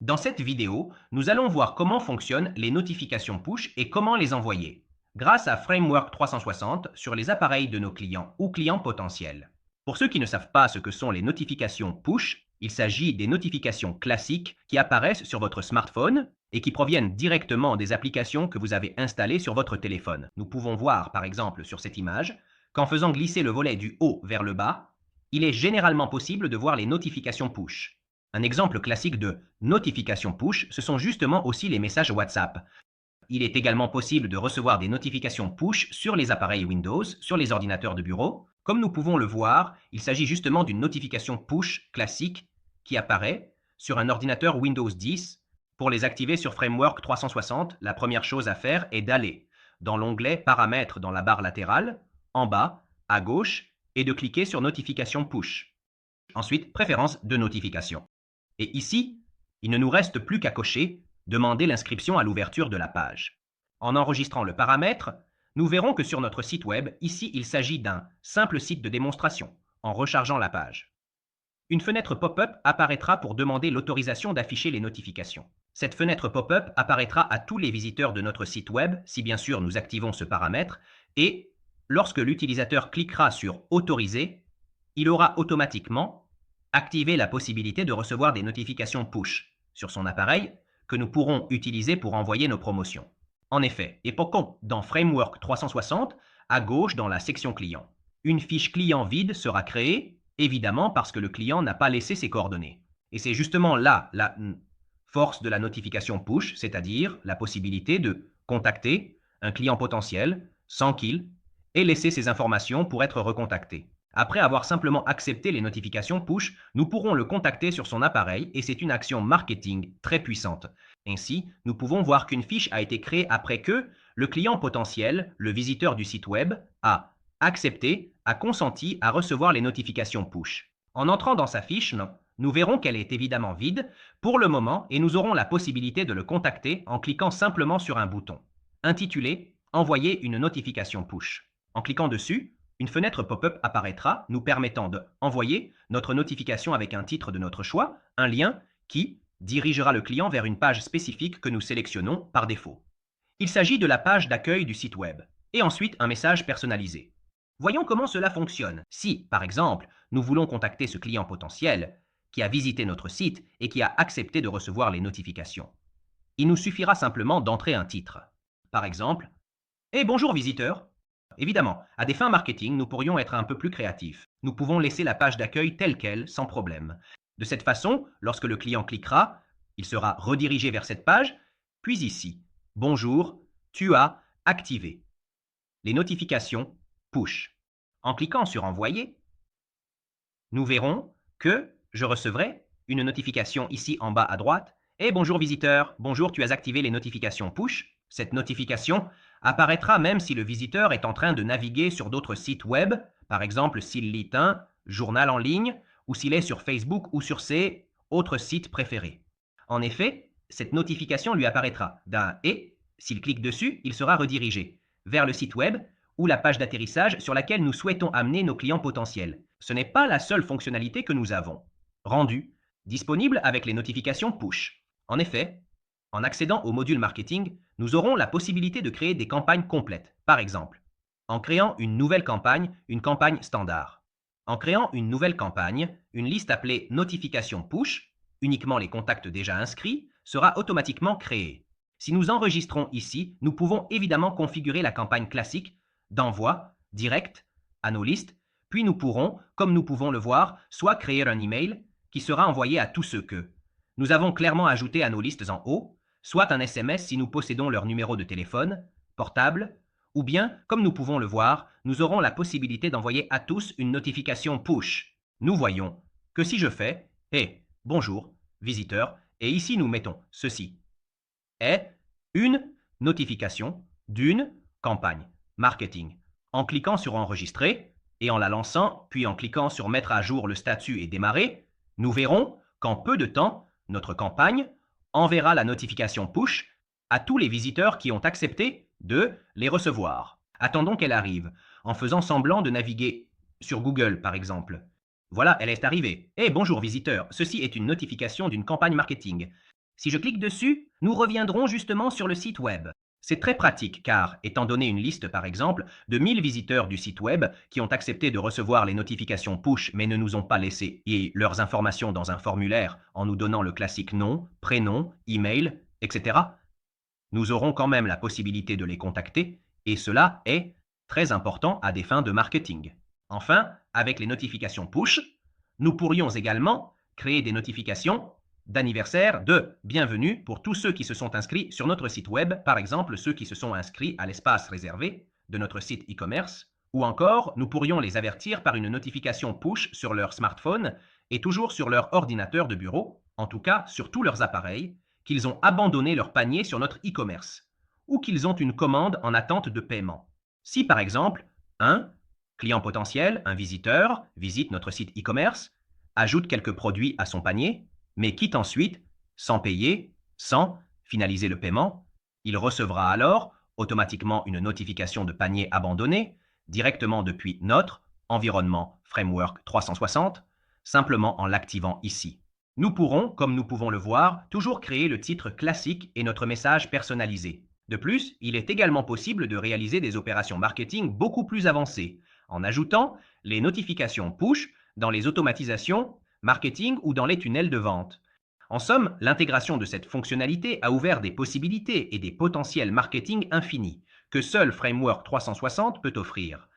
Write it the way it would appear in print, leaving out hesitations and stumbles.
Dans cette vidéo, nous allons voir comment fonctionnent les notifications push et comment les envoyer, grâce à Framework 360 sur les appareils de nos clients ou clients potentiels. Pour ceux qui ne savent pas ce que sont les notifications push, il s'agit des notifications classiques qui apparaissent sur votre smartphone et qui proviennent directement des applications que vous avez installées sur votre téléphone. Nous pouvons voir, par exemple, sur cette image, qu'en faisant glisser le volet du haut vers le bas, il est généralement possible de voir les notifications push. Un exemple classique de notification push, ce sont justement aussi les messages WhatsApp. Il est également possible de recevoir des notifications push sur les appareils Windows, sur les ordinateurs de bureau. Comme nous pouvons le voir, il s'agit justement d'une notification push classique qui apparaît sur un ordinateur Windows 10. Pour les activer sur Framework 360, la première chose à faire est d'aller dans l'onglet Paramètres dans la barre latérale, en bas, à gauche, et de cliquer sur Notification push. Ensuite, Préférences de notification. Et ici, il ne nous reste plus qu'à cocher « Demander l'inscription à l'ouverture de la page ». En enregistrant le paramètre, nous verrons que sur notre site web, ici il s'agit d'un simple site de démonstration, en rechargeant la page. Une fenêtre pop-up apparaîtra pour demander l'autorisation d'afficher les notifications. Cette fenêtre pop-up apparaîtra à tous les visiteurs de notre site web, si bien sûr nous activons ce paramètre, et lorsque l'utilisateur cliquera sur « Autoriser », il aura automatiquement activer la possibilité de recevoir des notifications push sur son appareil que nous pourrons utiliser pour envoyer nos promotions. En effet, époquons dans Framework 360, à gauche dans la section client. Une fiche client vide sera créée, évidemment parce que le client n'a pas laissé ses coordonnées. Et c'est justement là la force de la notification push, c'est-à-dire la possibilité de contacter un client potentiel sans qu'il ait laissé ses informations pour être recontacté. Après avoir simplement accepté les notifications push, nous pourrons le contacter sur son appareil et c'est une action marketing très puissante. Ainsi, nous pouvons voir qu'une fiche a été créée après que le client potentiel, le visiteur du site web, a accepté, a consenti à recevoir les notifications push. En entrant dans sa fiche, nous verrons qu'elle est évidemment vide pour le moment et nous aurons la possibilité de le contacter en cliquant simplement sur un bouton intitulé « Envoyer une notification push ». En cliquant dessus, une fenêtre pop-up apparaîtra nous permettant d'envoyer notre notification avec un titre de notre choix, un lien qui dirigera le client vers une page spécifique que nous sélectionnons par défaut. Il s'agit de la page d'accueil du site web, et ensuite un message personnalisé. Voyons comment cela fonctionne. Si, par exemple, nous voulons contacter ce client potentiel qui a visité notre site et qui a accepté de recevoir les notifications, il nous suffira simplement d'entrer un titre. Par exemple, « Eh bonjour visiteur !» Évidemment, à des fins marketing, nous pourrions être un peu plus créatifs. Nous pouvons laisser la page d'accueil telle qu'elle, sans problème. De cette façon, lorsque le client cliquera, il sera redirigé vers cette page, puis ici, « Bonjour, tu as activé les notifications push ». En cliquant sur « Envoyer », nous verrons que je recevrai une notification ici en bas à droite. « Eh bonjour visiteur, bonjour, tu as activé les notifications push ». Cette notification apparaîtra même si le visiteur est en train de naviguer sur d'autres sites web, par exemple s'il lit un journal en ligne ou s'il est sur Facebook ou sur ses autres sites préférés. En effet, cette notification lui apparaîtra et, s'il clique dessus, il sera redirigé vers le site web ou la page d'atterrissage sur laquelle nous souhaitons amener nos clients potentiels. Ce n'est pas la seule fonctionnalité que nous avons rendue disponible avec les notifications push. En effet, en accédant au module marketing, nous aurons la possibilité de créer des campagnes complètes. Par exemple, en créant une nouvelle campagne, une campagne standard. En créant une nouvelle campagne, une liste appelée notification push, uniquement les contacts déjà inscrits, sera automatiquement créée. Si nous enregistrons ici, nous pouvons évidemment configurer la campagne classique d'envoi direct à nos listes, puis nous pourrons, comme nous pouvons le voir, soit créer un email qui sera envoyé à tous ceux que nous avons clairement ajoutés à nos listes en haut, soit un SMS si nous possédons leur numéro de téléphone, portable, ou bien, comme nous pouvons le voir, nous aurons la possibilité d'envoyer à tous une notification push. Nous voyons que si je fais « Hey, bonjour, visiteur », et ici nous mettons ceci, est une notification d'une campagne marketing. En cliquant sur « Enregistrer » et en la lançant, puis en cliquant sur « Mettre à jour le statut et démarrer », nous verrons qu'en peu de temps, notre campagne enverra la notification push à tous les visiteurs qui ont accepté de les recevoir. Attendons qu'elle arrive, en faisant semblant de naviguer sur Google par exemple. Voilà, elle est arrivée. Eh bonjour visiteur, ceci est une notification d'une campagne marketing. Si je clique dessus, nous reviendrons justement sur le site web. C'est très pratique car, étant donné une liste par exemple de 1000 visiteurs du site web qui ont accepté de recevoir les notifications push mais ne nous ont pas laissé et leurs informations dans un formulaire en nous donnant le classique nom, prénom, email, etc., nous aurons quand même la possibilité de les contacter et cela est très important à des fins de marketing. Enfin, avec les notifications push, nous pourrions également créer des notifications d'anniversaire de bienvenue pour tous ceux qui se sont inscrits sur notre site web, par exemple ceux qui se sont inscrits à l'espace réservé de notre site e-commerce, ou encore nous pourrions les avertir par une notification push sur leur smartphone et toujours sur leur ordinateur de bureau, en tout cas sur tous leurs appareils, qu'ils ont abandonné leur panier sur notre e-commerce ou qu'ils ont une commande en attente de paiement. Si par exemple, un client potentiel, un visiteur, visite notre site e-commerce, ajoute quelques produits à son panier, mais quitte ensuite, sans payer, sans finaliser le paiement, il recevra alors automatiquement une notification de panier abandonné directement depuis notre environnement Framework 360, simplement en l'activant ici. Nous pourrons, comme nous pouvons le voir, toujours créer le titre classique et notre message personnalisé. De plus, il est également possible de réaliser des opérations marketing beaucoup plus avancées, en ajoutant les notifications push dans les automatisations marketing ou dans les tunnels de vente. En somme, l'intégration de cette fonctionnalité a ouvert des possibilités et des potentiels marketing infinis que seul Framework 360 peut offrir.